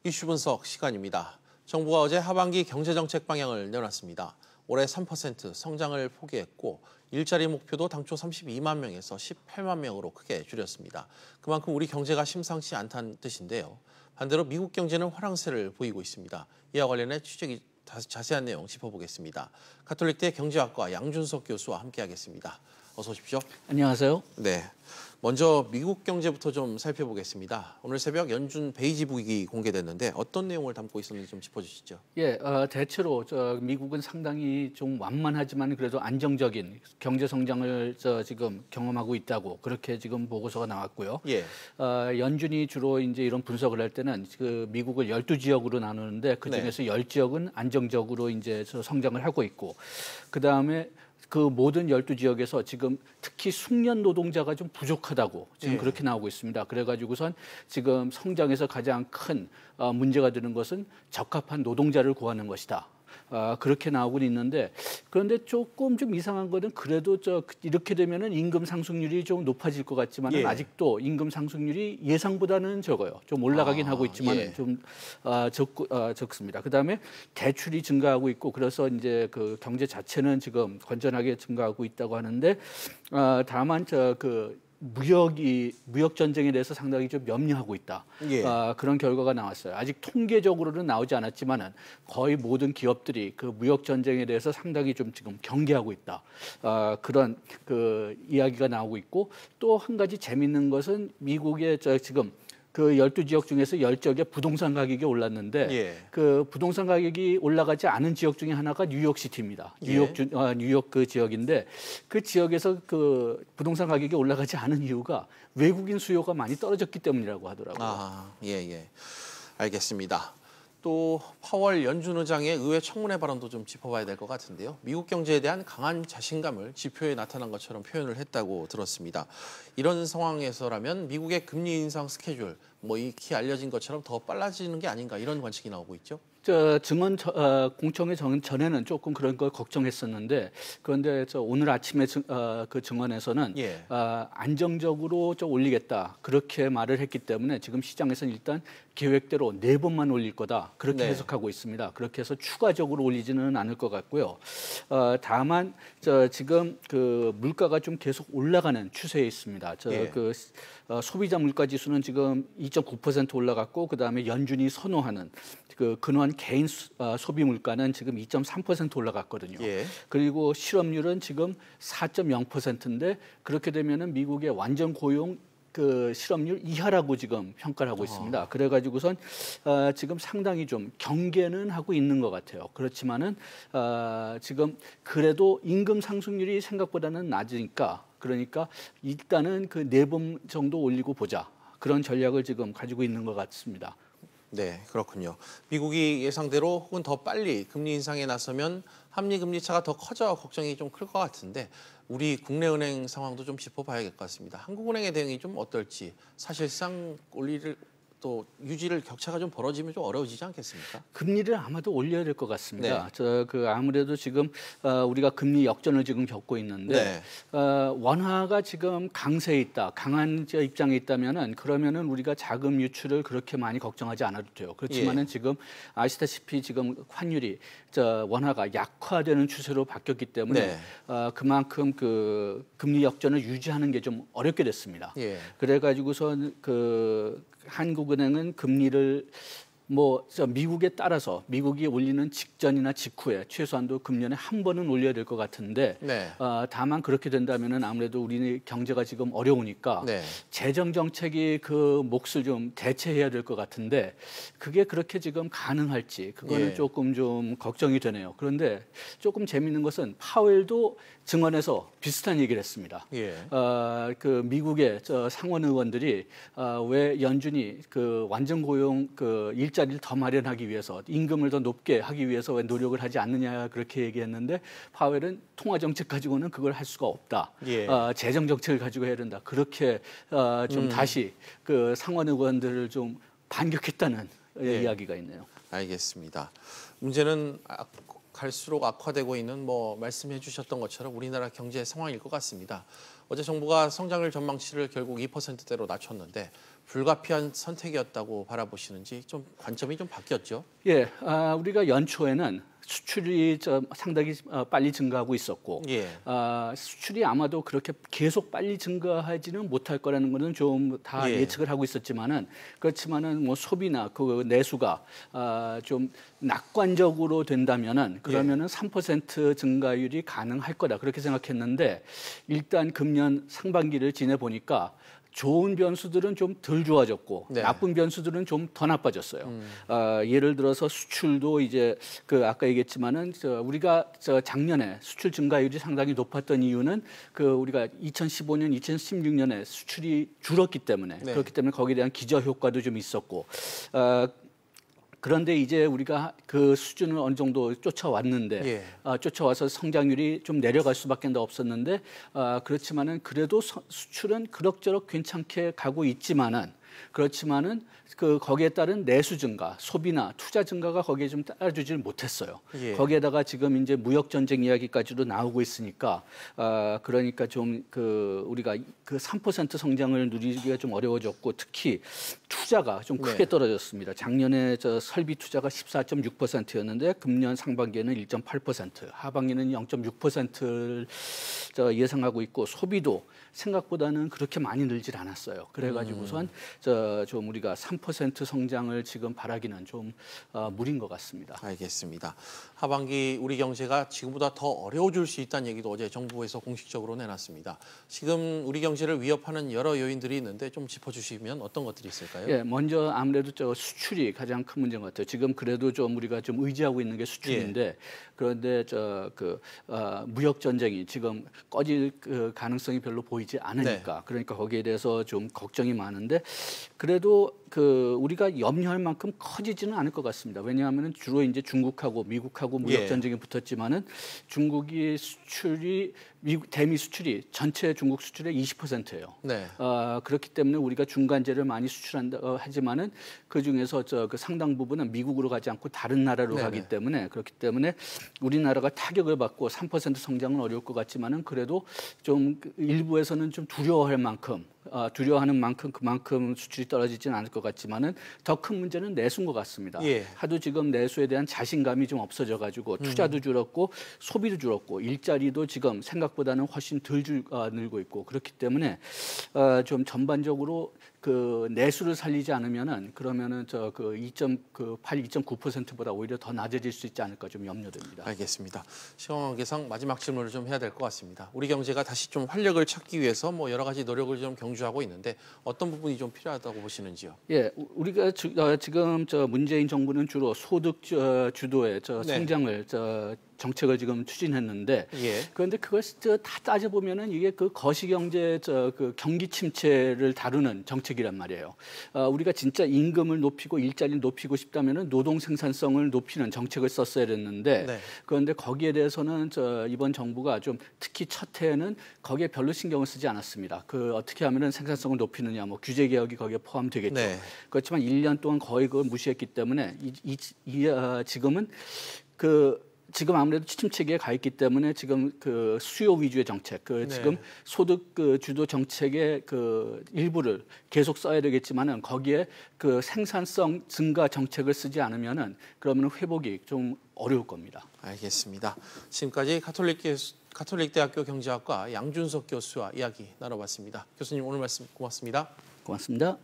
이슈 분석 시간입니다. 정부가 어제 하반기 경제정책 방향을 내놨습니다. 올해 3% 성장을 포기했고 일자리 목표도 당초 32만 명에서 18만 명으로 크게 줄였습니다. 그만큼 우리 경제가 심상치 않다는 뜻인데요. 반대로 미국 경제는 화랑세를 보이고 있습니다. 이와 관련해 취재기 자세한 내용 짚어보겠습니다. 가톨릭대 경제학과 양준석 교수와 함께하겠습니다. 어서 오십시오. 안녕하세요. 네, 먼저 미국 경제부터 좀 살펴보겠습니다. 오늘 새벽 연준 베이지북이 공개됐는데 어떤 내용을 담고 있었는지 좀 짚어주시죠. 예, 대체로 미국은 상당히 좀 완만하지만 그래도 안정적인 경제 성장을 지금 경험하고 있다고 그렇게 지금 보고서가 나왔고요. 예. 연준이 주로 이제 이런 분석을 할 때는 그 미국을 12지역으로 나누는데 그 중에서 10지역은 안정적으로 이제 성장을 하고 있고 그 다음에 그 모든 12지역에서 지금 특히 숙련 노동자가 좀 부족하다고 지금 그렇게 나오고 있습니다. 그래가지고선 지금 성장에서 가장 큰 문제가 되는 것은 적합한 노동자를 구하는 것이다. 그렇게 나오고 있는데 그런데 조금 좀 이상한 거는 그래도 이렇게 되면은 임금 상승률이 좀 높아질 것 같지만 아직도 임금 상승률이 예상보다는 적어요. 좀 올라가긴 하고 있지만 좀 적습니다. 그다음에 대출이 증가하고 있고 그래서 이제 그 경제 자체는 지금 건전하게 증가하고 있다고 하는데 다만 무역 전쟁에 대해서 상당히 좀 염려하고 있다. 그런 결과가 나왔어요. 아직 통계적으로는 나오지 않았지만은 거의 모든 기업들이 그 무역 전쟁에 대해서 상당히 좀 지금 경계하고 있다. 그런 그 이야기가 나오고 있고 또 한 가지 재밌는 것은 미국의 지금 그 12지역 중에서 10지역의 부동산 가격이 올랐는데 그 부동산 가격이 올라가지 않은 지역 중에 하나가 뉴욕시티입니다. 뉴욕 그 지역인데 그 지역에서 그 부동산 가격이 올라가지 않은 이유가 외국인 수요가 많이 떨어졌기 때문이라고 하더라고요. 알겠습니다. 또 파월 연준 의장의 의회 청문회 발언도 좀 짚어봐야 될 것 같은데요. 미국 경제에 대한 강한 자신감을 지표에 나타난 것처럼 표현을 했다고 들었습니다. 이런 상황에서라면 미국의 금리 인상 스케줄, 익히 알려진 것처럼 더 빨라지는 게 아닌가 이런 관측이 나오고 있죠. 공청회 전에는 조금 그런 걸 걱정했었는데 그런데 오늘 아침에 그 증언에서는 안정적으로 좀 올리겠다 그렇게 말을 했기 때문에 지금 시장에서는 일단 계획대로 4번만 올릴 거다 그렇게 해석하고 있습니다. 그렇게 해서 추가적으로 올리지는 않을 것 같고요. 다만 지금 그 물가가 좀 계속 올라가는 추세에 있습니다. 그 소비자 물가 지수는 지금 2.9% 올라갔고 그 다음에 연준이 선호하는 그 근원 개인 소비 물가는 지금 2.3% 올라갔거든요. 그리고 실업률은 지금 4.0%인데 그렇게 되면은 미국의 완전 고용 그 실업률 이하라고 지금 평가를 하고 있습니다. 그래가지고선 지금 상당히 좀 경계는 하고 있는 것 같아요. 그렇지만은 지금 그래도 임금 상승률이 생각보다는 낮으니까 그러니까 일단은 그 4번 정도 올리고 보자. 그런 전략을 지금 가지고 있는 것 같습니다. 네, 그렇군요. 미국이 예상대로 혹은 더 빨리 금리 인상에 나서면 합리 금리 차가 더 커져 걱정이 좀 클 것 같은데 우리 국내은행 상황도 좀 짚어봐야 될 것 같습니다. 한국은행의 대응이 좀 어떨지 사실상 또 유지를 격차가 좀 벌어지면 좀 어려워지지 않겠습니까? 금리를 아마도 올려야 될 것 같습니다. 아무래도 지금 우리가 금리 역전을 지금 겪고 있는데 원화가 지금 강세에 있다, 강한 입장에 있다면은 그러면은 우리가 자금 유출을 그렇게 많이 걱정하지 않아도 돼요. 그렇지만은 지금 아시다시피 지금 환율이 원화가 약화되는 추세로 바뀌었기 때문에 그만큼 그 금리 역전을 유지하는 게 좀 어렵게 됐습니다. 그래가지고선 한국은행은 금리를 미국에 따라서 미국이 올리는 직전이나 직후에 최소한도 금년에 한 번은 올려야 될 것 같은데 다만 그렇게 된다면은 아무래도 우리 경제가 지금 어려우니까 재정 정책이 그 몫을 좀 대체해야 될 것 같은데 그게 그렇게 지금 가능할지 그거는 조금 좀 걱정이 되네요. 그런데 조금 재미있는 것은 파웰도 증언에서 비슷한 얘기를 했습니다. 그 미국의 상원 의원들이 왜 연준이 그 완전 고용 그 일자리를 더 마련하기 위해서 임금을 더 높게 하기 위해서 왜 노력을 하지 않느냐 그렇게 얘기했는데 파웰은 통화 정책 가지고는 그걸 할 수가 없다. 재정 정책을 가지고 해야 된다. 그렇게 좀 다시 그 상원 의원들을 좀 반격했다는 이야기가 있네요. 알겠습니다. 문제는 갈수록 악화되고 있는 말씀해 주셨던 것처럼 우리나라 경제 상황일 것 같습니다. 어제 정부가 성장률 전망치를 결국 2%대로 낮췄는데 불가피한 선택이었다고 바라보시는지 좀 관점이 좀 바뀌었죠? 예, 우리가 연초에는 수출이 상당히 빨리 증가하고 있었고, 예. 수출이 아마도 그렇게 계속 빨리 증가하지는 못할 거라는 것은 좀 다 예. 예측을 하고 있었지만은, 그렇지만은 뭐 소비나 그 내수가 좀 낙관적으로 된다면은 그러면은 3% 증가율이 가능할 거다 그렇게 생각했는데, 일단 금년 상반기를 지내 보니까 좋은 변수들은 좀 덜 좋아졌고 네. 나쁜 변수들은 좀 더 나빠졌어요. 예를 들어서 수출도 이제 그 아까 얘기했지만은 우리가 작년에 수출 증가율이 상당히 높았던 이유는 그 우리가 2015년, 2016년에 수출이 줄었기 때문에 네. 그렇기 때문에 거기에 대한 기저 효과도 좀 있었고. 그런데 이제 우리가 그 수준을 어느 정도 쫓아왔는데 예. 쫓아와서 성장률이 좀 내려갈 수밖에 없었는데 그렇지만은 그래도 수출은 그럭저럭 괜찮게 가고 있지만은 그렇지만은 그 거기에 따른 내수 증가, 소비나 투자 증가가 거기에 좀 따라주질 못했어요. 예. 거기에다가 지금 이제 무역 전쟁 이야기까지도 나오고 있으니까 그러니까 좀 그 우리가 그 3% 성장을 누리기가 좀 어려워졌고 특히 투자가 좀 크게 떨어졌습니다. 작년에 설비 투자가 14.6%였는데 금년 상반기에는 1.8%, 하반기는 0.6%를 예상하고 있고 소비도 생각보다는 그렇게 많이 늘질 않았어요. 그래가지고선 좀 우리가 3% 성장을 지금 바라기는 좀 무리인 것 같습니다. 알겠습니다. 하반기 우리 경제가 지금보다 더 어려워질 수 있다는 얘기도 어제 정부에서 공식적으로 내놨습니다. 지금 우리 경제를 위협하는 여러 요인들이 있는데 좀 짚어주시면 어떤 것들이 있을까요? 예, 먼저 아무래도 수출이 가장 큰 문제인 것 같아요. 지금 그래도 좀 우리가 좀 의지하고 있는 게 수출인데 그런데 무역 전쟁이 지금 꺼질 그 가능성이 별로 보이지 않으니까 그러니까 거기에 대해서 좀 걱정이 많은데 그래도 그 우리가 염려할 만큼 커지지는 않을 것 같습니다. 왜냐하면 주로 이제 중국하고 미국하고 무역 전쟁이 붙었지만은 중국이 수출이 대미 수출이 전체 중국 수출의 20%예요. 네. 그렇기 때문에 우리가 중간재를 많이 수출한다 하지만은 그 중에서 그 상당 부분은 미국으로 가지 않고 다른 나라로 가기 때문에 그렇기 때문에 우리나라가 타격을 받고 3% 성장은 어려울 것 같지만은 그래도 좀 일부에서는 좀 두려워할 만큼 두려워하는 만큼 그만큼 수출이 떨어지지는 않을 것 같지만은 더 큰 문제는 내수인 것 같습니다. 하도 지금 내수에 대한 자신감이 좀 없어져가지고 투자도 줄었고 소비도 줄었고 일자리도 지금 생각보다는 훨씬 덜 늘고 있고 그렇기 때문에 좀 전반적으로 그 내수를 살리지 않으면은 그러면은 그 2.9%보다 오히려 더 낮아질 수 있지 않을까 좀 염려됩니다. 알겠습니다. 시간 관계상 마지막 질문을 좀 해야 될 것 같습니다. 우리 경제가 다시 좀 활력을 찾기 위해서 뭐 여러 가지 노력을 좀 경주하고 있는데 어떤 부분이 좀 필요하다고 보시는지요? 예, 우리가 지금 문재인 정부는 주로 소득 주도의 성장을 정책을 지금 추진했는데 그런데 그걸 다 따져보면은 이게 그 거시경제 그 경기 침체를 다루는 정책이란 말이에요. 우리가 진짜 임금을 높이고 일자리를 높이고 싶다면은 노동 생산성을 높이는 정책을 썼어야 됐는데 그런데 거기에 대해서는 이번 정부가 좀 특히 첫 해에는 거기에 별로 신경을 쓰지 않았습니다. 그 어떻게 하면은 생산성을 높이느냐 뭐 규제 개혁이 거기에 포함되겠죠. 그렇지만 1년 동안 거의 그걸 무시했기 때문에 지금은 지금 아무래도 침체기에 가 있기 때문에 지금 그 수요 위주의 정책, 지금 소득 주도 정책의 그 일부를 계속 써야 되겠지만은 거기에 그 생산성 증가 정책을 쓰지 않으면은 그러면 회복이 좀 어려울 겁니다. 알겠습니다. 지금까지 가톨릭대학교 경제학과 양준석 교수와 이야기 나눠봤습니다. 교수님 오늘 말씀 고맙습니다. 고맙습니다.